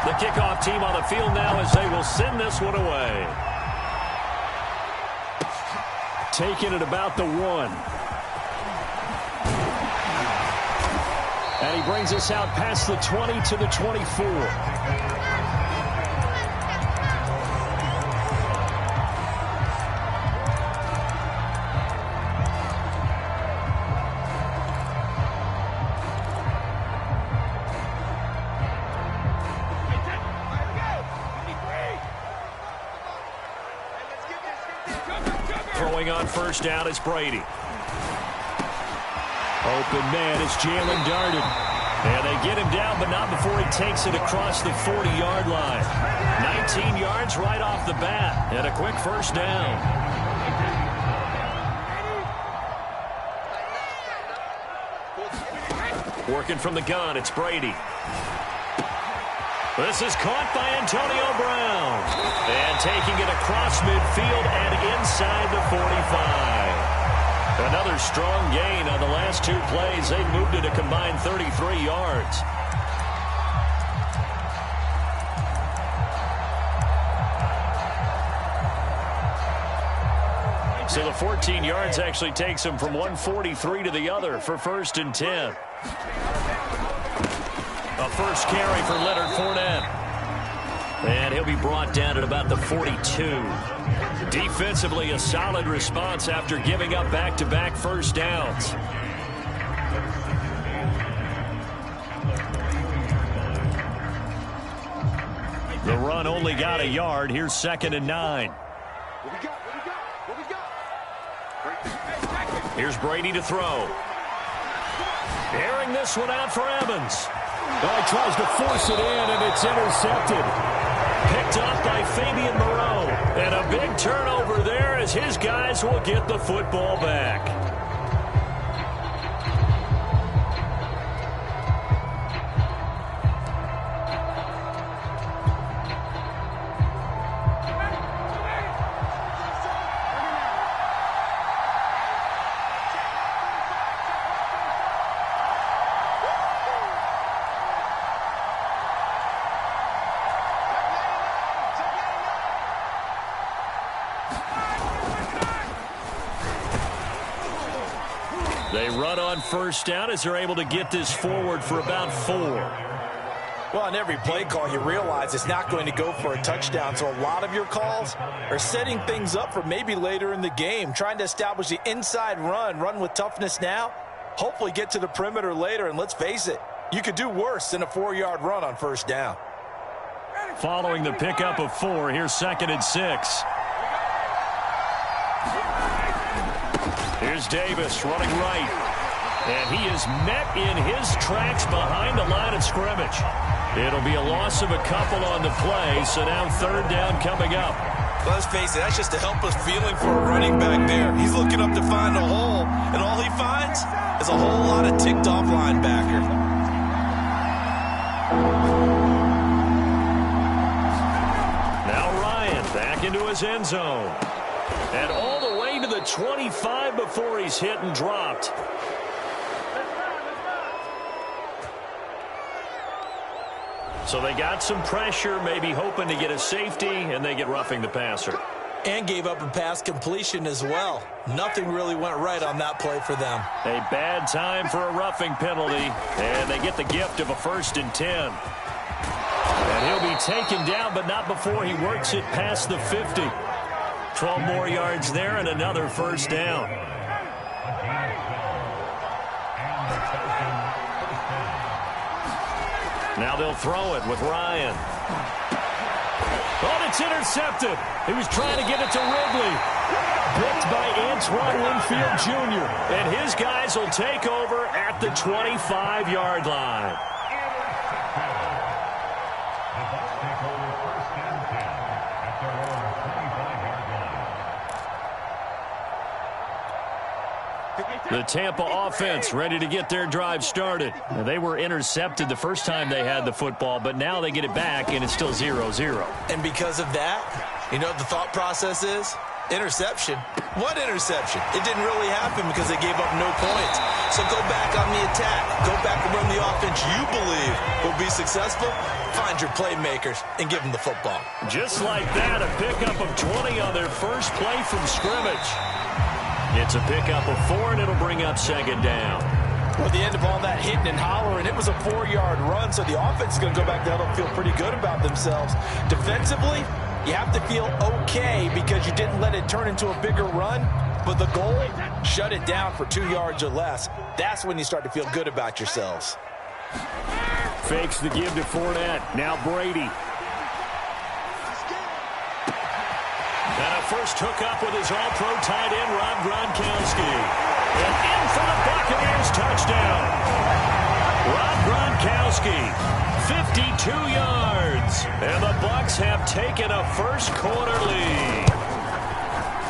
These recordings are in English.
The kickoff team on the field now as they will send this one away. Taking it about the 1. And he brings us out past the 20 to the 24. Throwing on first down is Brady. Open man is Jalen Darden. And they get him down, but not before he takes it across the 40-yard line. 19 yards right off the bat, and a quick first down. Working from the gun, it's Brady. This is caught by Antonio Brown. And taking it across midfield and inside the 45. Another strong gain on the last 2 plays. They've moved it a combined 33 yards. So the 14 yards actually takes him from 143 to the other for 1st and 10. A first carry for Leonard Fournette. And he'll be brought down at about the 42. Defensively, a solid response after giving up back-to-back first downs. The run only got a yard. Here's 2nd and 9. Here's Brady to throw. Airing this one out for Evans. Well, he tries to force it in, and it's intercepted. Picked off by Fabian Moreau. And a big turnover there as his guys will get the football back. They run on first down as they're able to get this forward for about 4. Well, on every play call, you realize it's not going to go for a touchdown. So a lot of your calls are setting things up for maybe later in the game, trying to establish the inside run with toughness now, hopefully get to the perimeter later. And let's face it, you could do worse than a 4-yard run on first down. Following the pickup of 4, here's 2nd and 6. Here's Davis running right. And he is met in his tracks behind the line of scrimmage. It'll be a loss of a couple on the play, so now 3rd down coming up. Let's face it, that's just a helpless feeling for a running back there. He's looking up to find a hole, and all he finds is a whole lot of ticked-off linebacker. Now Ryan back into his end zone. And all the way to the 25 before he's hit and dropped. So they got some pressure, maybe hoping to get a safety, and they get roughing the passer. And gave up a pass completion as well. Nothing really went right on that play for them. A bad time for a roughing penalty, and they get the gift of a 1st and 10. And he'll be taken down, but not before he works it past the 50. 12 more yards there and another first down. Now they'll throw it with Ryan. Oh, it's intercepted. He was trying to get it to Ridley. Picked by Antoine Winfield Jr. And his guys will take over at the 25-yard line. The Tampa offense ready to get their drive started. Now, they were intercepted the first time they had the football, but now they get it back, and it's still 0-0. And because of that, you know what the thought process is? Interception? What interception? It didn't really happen because they gave up no points. So go back on the attack. Go back and run the offense you believe will be successful. Find your playmakers and give them the football. Just like that, a pickup of 20 on their first play from scrimmage. It's a pickup of 4, and it'll bring up second down. Well, at the end of all that hitting and hollering, it was a 4-yard run, so the offense is going to go back there and feel pretty good about themselves. Defensively, you have to feel okay because you didn't let it turn into a bigger run, but the goal, shut it down for 2 yards or less. That's when you start to feel good about yourselves. Fakes the give to Fournette. Now Brady. And a first hookup with his all-pro tight end, Rob Gronkowski. And in for the Buccaneers touchdown. Rob Gronkowski, 52 yards. And the Bucs have taken a first-quarter lead.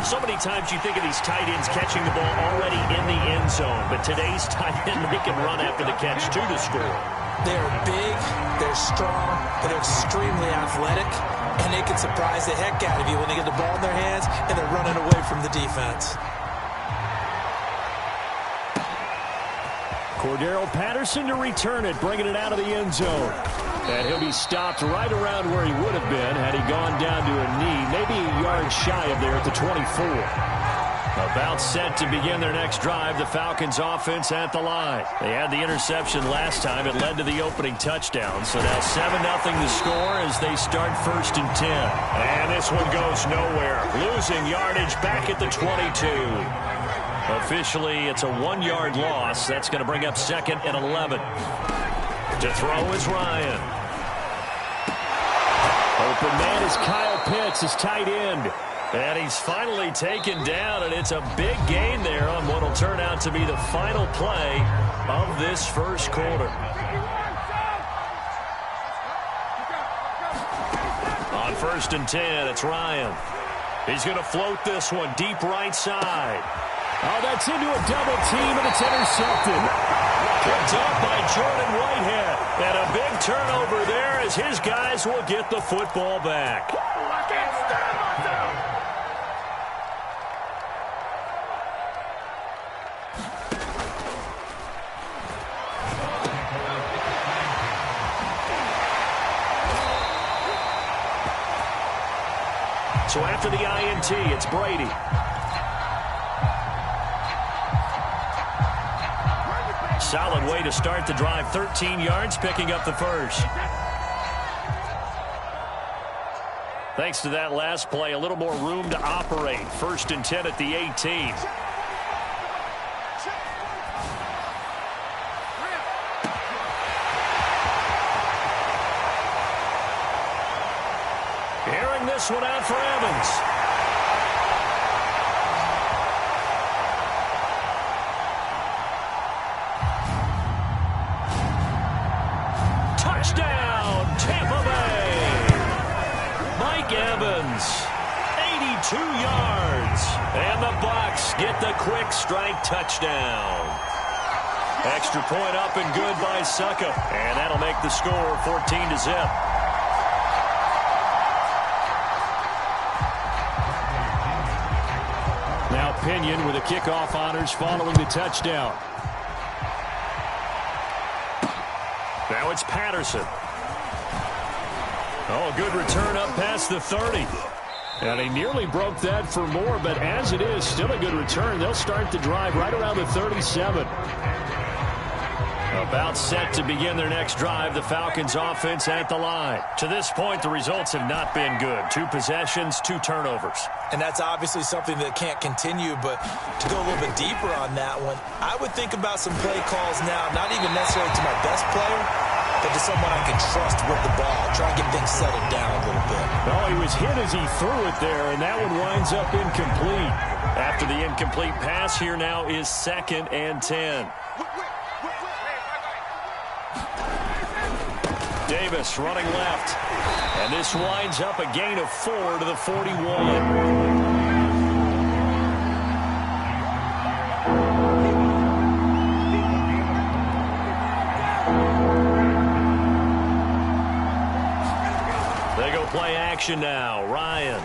So many times you think of these tight ends catching the ball already in the end zone. But today's tight end, they can run after the catch, too, to score. They're big, they're strong, but they're extremely athletic. And they can surprise the heck out of you when they get the ball in their hands and they're running away from the defense. Cordero Patterson to return it, bringing it out of the end zone. And he'll be stopped right around where he would have been had he gone down to a knee, maybe a yard shy of there at the 24. About set to begin their next drive, the Falcons offense at the line. They had the interception last time. It led to the opening touchdown. So now 7-0 the score as they start 1st and 10. And this one goes nowhere. Losing yardage back at the 22. Officially, it's a 1-yard loss. That's going to bring up 2nd and 11. To throw is Ryan. Open man is Kyle Pitts, his tight end. And he's finally taken down, and it's a big gain there on what will turn out to be the final play of this first quarter. On 1st and 10, it's Ryan. He's going to float this one deep right side. Oh, that's into a double team, and it's intercepted. Picked up by Jordan Whitehead. And a big turnover there as his guys will get the football back. So after the INT, it's Brady. Solid way to start the drive. 13 yards, picking up the first. Thanks to that last play, a little more room to operate. 1st and 10 at the 18. Airing this one out for Evans. Touchdown, Tampa Bay. Mike Evans, 82 yards. And the Bucs get the quick strike touchdown. Extra point up and good by Suckup. And that'll make the score 14-0. Now Pinion with the kickoff honors following the touchdown. Now it's Patterson. Oh, good return up past the 30. And he nearly broke that for more, but as it is, still a good return. They'll start the drive right around the 37. About set to begin their next drive, the Falcons offense at the line. To this point, the results have not been good. 2 possessions, 2 turnovers. And that's obviously something that can't continue, but to go a little bit deeper on that one, I would think about some play calls now, not even necessarily to my best player, but to someone I can trust with the ball. Try and get things settled down a little bit. Oh, he was hit as he threw it there, and that one winds up incomplete. After the incomplete pass, here now is 2nd and 10. Davis running left. And this winds up a gain of 4 to the 41. Play action now. Ryan.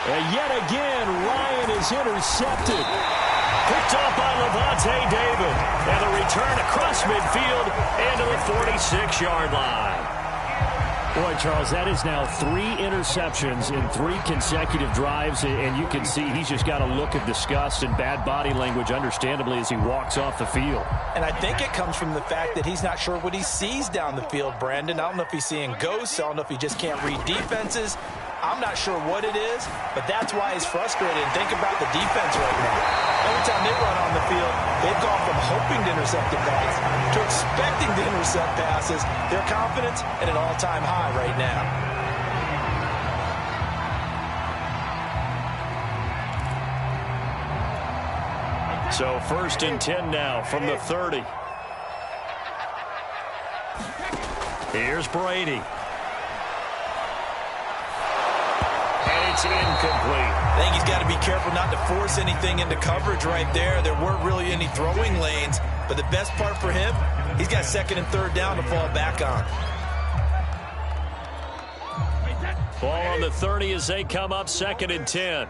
And yet again, Ryan is intercepted. Picked up by Levante David. And the return across midfield and to the 46-yard line. Boy, Charles, that is now 3 interceptions in 3 consecutive drives, and you can see he's just got a look of disgust and bad body language, understandably, as he walks off the field. And I think it comes from the fact that he's not sure what he sees down the field, Brandon. I don't know if he's seeing ghosts. I don't know if he just can't read defenses. I'm not sure what it is, but that's why he's frustrated. And think about the defense right now. Every time they run on the field, they've gone from hoping to intercept a pass to expecting to intercept passes. Their confidence at an all-time high right now. So 1st and 10 now from the 30. Here's Brady. It's incomplete. I think he's got to be careful not to force anything into coverage right there. There weren't really any throwing lanes, but the best part for him, he's got 2nd and 3rd down to fall back on. Ball on the 30 as they come up 2nd and 10.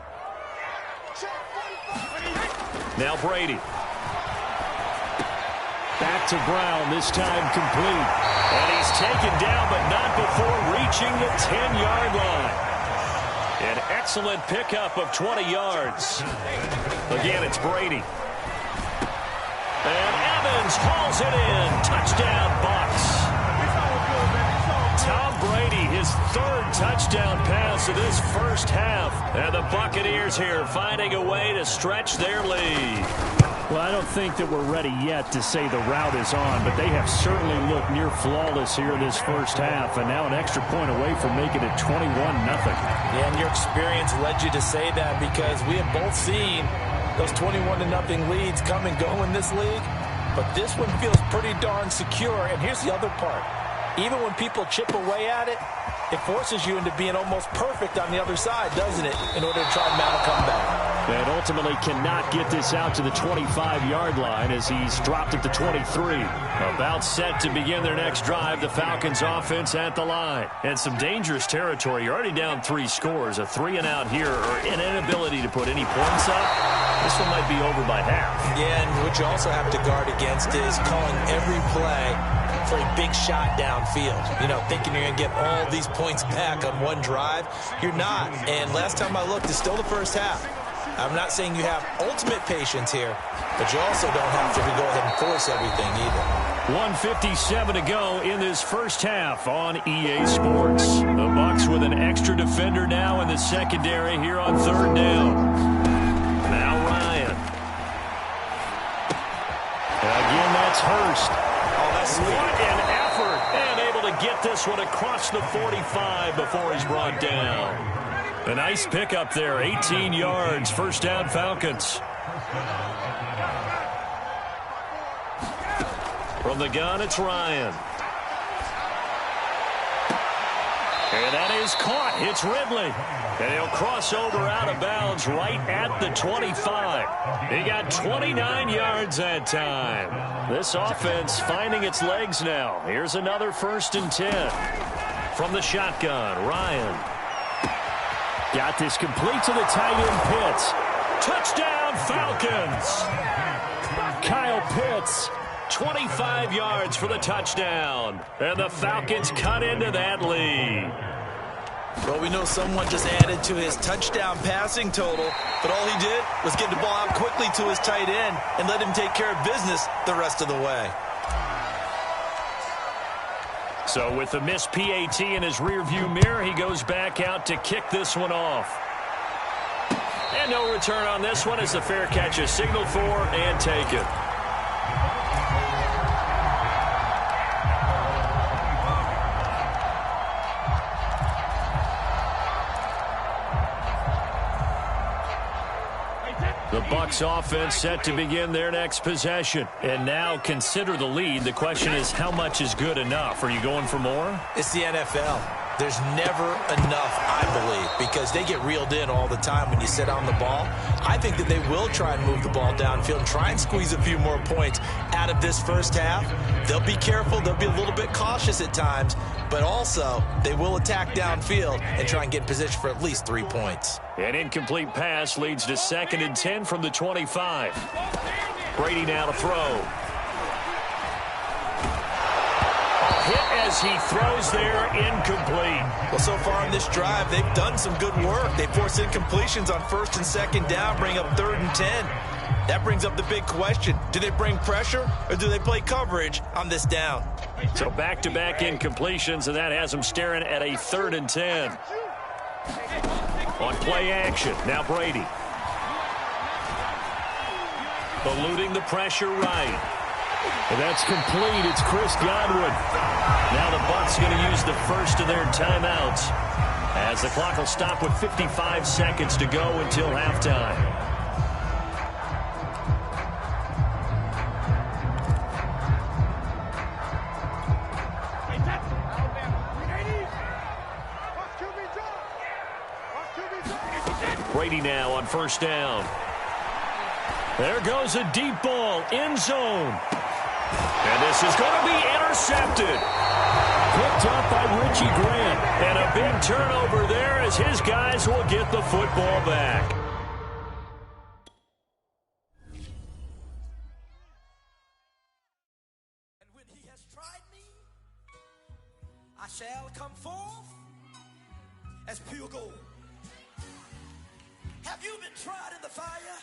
Now Brady. Back to Brown, this time complete. And he's taken down, but not before reaching the 10-yard line. An excellent pickup of 20 yards. Again, it's Brady. And Evans hauls it in. Touchdown, Bucs. Tom Brady, his 3rd touchdown pass of this first half. And the Buccaneers here finding a way to stretch their lead. Well, I don't think that we're ready yet to say the route is on, but they have certainly looked near flawless here this first half, and now an extra point away from making it 21-0. Yeah, and your experience led you to say that because we have both seen those 21-0 leads come and go in this league, but this one feels pretty darn secure. And here's the other part. Even when people chip away at it, it forces you into being almost perfect on the other side, doesn't it, in order to try and mount a comeback. And ultimately cannot get this out to the 25-yard line as he's dropped at the 23. About set to begin their next drive, the Falcons offense at the line. And some dangerous territory. You're already down 3 scores. A 3-and-out here or an inability to put any points up. This one might be over by half. Yeah, and what you also have to guard against is calling every play for a big shot downfield. You know, thinking you're going to get all these points back on one drive. You're not. And last time I looked, it's still the first half. I'm not saying you have ultimate patience here, but you also don't have to go ahead and force everything either. 1:57 to go in this first half on EA Sports. The Bucs with an extra defender now in the secondary here on 3rd down. Now Ryan. Again, that's Hurst. Oh, that's sweet. What an effort. And able to get this one across the 45 before he's brought down. A nice pickup there, 18 yards, 1st down Falcons. From the gun, it's Ryan. And that is caught. It's Ridley. And he'll cross over out of bounds right at the 25. He got 29 yards that time. This offense finding its legs now. Here's another 1st and 10. From the shotgun, Ryan. Got this complete to the tight end, Pitts. Touchdown, Falcons. Kyle Pitts. 25 yards for the touchdown. And the Falcons cut into that lead. Well, we know someone just added to his touchdown passing total, but all he did was get the ball out quickly to his tight end and let him take care of business the rest of the way. So with the missed PAT in his rearview mirror, he goes back out to kick this one off. And no return on this one as the fair catch is signaled for and taken. The Bucs offense set to begin their next possession. And now consider the lead. The question is, how much is good enough? Are you going for more? It's the NFL. There's never enough, I believe, because they get reeled in all the time when you sit on the ball. I think that they will try and move the ball downfield and try and squeeze a few more points out of this first half. They'll be careful. They'll be a little bit cautious at times, but also they will attack downfield and try and get in position for at least 3 points. An incomplete pass leads to 2nd and 10 from the 25. Brady now to throw. Hit as he throws there, incomplete. Well, so far in this drive, they've done some good work. They force incompletions on 1st and 2nd down, bring up 3rd and 10. That brings up the big question. Do they bring pressure or do they play coverage on this down? So back-to-back incompletions, and that has them staring at a 3rd and 10. On play action, now Brady. Eluding the pressure right. And that's complete. It's Chris Godwin. Now the Bucs going to use the first of their timeouts as the clock will stop with 55 seconds to go until halftime. Brady now on 1st down. There goes a deep ball, end zone. And this is going to be intercepted. Picked up by Richie Grant. And a big turnover there as his guys will get the football back. And when he has tried me, I shall come forth as pure gold. Have you been tried in the fire?